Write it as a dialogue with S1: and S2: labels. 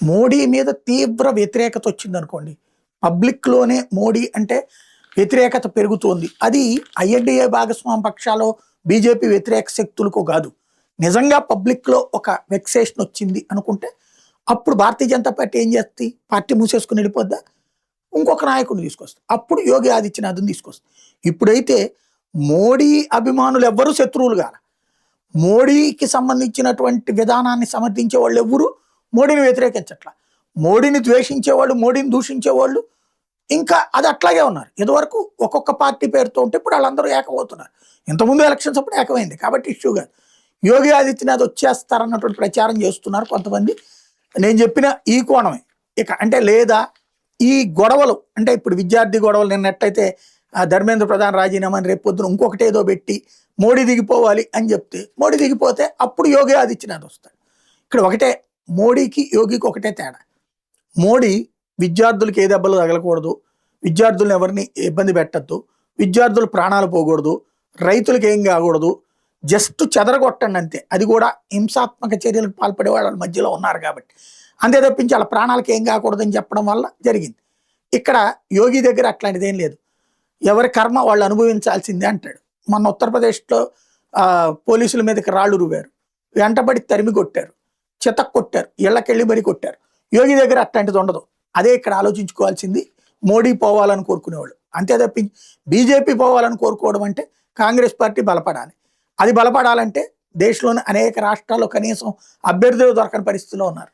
S1: మోడీ మీద తీవ్ర వ్యతిరేకత వచ్చిందనుకోండి, పబ్లిక్‌లోనే మోడీ అంటే వ్యతిరేకత పెరుగుతోంది. అది ఐఎన్‌డీఏ భాగస్వామ్య పక్షాలు, బీజేపీ వ్యతిరేక శక్తులకు కాదు. నిజంగా పబ్లిక్‌లో ఒక వెక్సేషన్ వచ్చింది అనుకుంటే, అప్పుడు భారతీయ జనతా పార్టీ ఏం చేస్తది? పార్టీ మూసేసుకొని వెళ్ళిపోద్దా? ఇంకొక నాయకుడిని తీసుకొస్తుంది. అప్పుడు యోగి ఆదిత్యనాథ్‌ని తీసుకొస్తుంది. ఇప్పుడైతే మోడీ అభిమానులు ఎవ్వరూ శత్రువులు కాల. మోడీకి సంబంధించినటువంటి విధానాన్ని సమర్థించే వాళ్ళు ఎవ్వరు మోడీని వ్యతిరేకించట్ల. మోడీని ద్వేషించేవాళ్ళు, మోడీని దూషించేవాళ్ళు ఇంకా అది అట్లాగే ఉన్నారు. ఇదివరకు ఒక్కొక్క పార్టీ పేరుతో ఉంటే ఇప్పుడు వాళ్ళందరూ ఏకమవుతున్నారు. ఇంతకుముందు ఎలక్షన్స్ అప్పుడు ఏకమైంది కాబట్టి ఇష్యూ కాదు. యోగి ఆదిత్యనాథ్ వచ్చేస్తారన్నటువంటి ప్రచారం చేస్తున్నారు కొంతమంది. నేను చెప్పిన ఈ కోణమే. ఇక అంటే లేదా ఈ గొడవలు అంటే ఇప్పుడు విద్యార్థి గొడవలు నిన్నట్టయితే ధర్మేంద్ర ప్రధాన్ రాజీనామాని రేపు పొద్దున ఇంకొకటి ఏదో పెట్టి మోడీ దిగిపోవాలి అని చెప్తే, మోడీ దిగిపోతే అప్పుడు యోగి ఆదిత్యనాథ్ వస్తాడు. ఇక్కడ ఒకటే, మోడీకి యోగికి ఒకటే తేడా. మోడీ విద్యార్థులకు ఏ దెబ్బలు తగలకూడదు, విద్యార్థులను ఎవరిని ఇబ్బంది పెట్టద్దు, విద్యార్థులు ప్రాణాలు పోకూడదు, రైతులకు ఏం కాకూడదు, జస్ట్ చెదరగొట్టండి అంతే. అది కూడా హింసాత్మక చర్యలకు పాల్పడే వాళ్ళ మధ్యలో ఉన్నారు కాబట్టి, అంతే తప్పించి వాళ్ళ ప్రాణాలకు ఏం కాకూడదని చెప్పడం వల్ల జరిగింది. ఇక్కడ యోగి దగ్గర అట్లాంటిదేం లేదు. ఎవరి కర్మ వాళ్ళు అనుభవించాల్సిందే అంటాడు. మొన్న ఉత్తరప్రదేశ్లో పోలీసుల మీదకి రాళ్ళు రువారు, వెంటబడి తరిమి కొట్టారు, చితక్ కొట్టారు, ఇళ్ళకెళ్ళి మరీ కొట్టారు. యోగి దగ్గర అట్లాంటిది ఉండదు. అదే ఇక్కడ ఆలోచించుకోవాల్సింది. మోడీ పోవాలని కోరుకునేవాళ్ళు అంతే తప్పించి బీజేపీ పోవాలని కోరుకోవడం అంటే కాంగ్రెస్ పార్టీ బలపడాలి. అది బలపడాలంటే దేశంలోని అనేక రాష్ట్రాల్లో కనీసం అభ్యర్థులు దొరకని పరిస్థితిలో ఉన్నారు.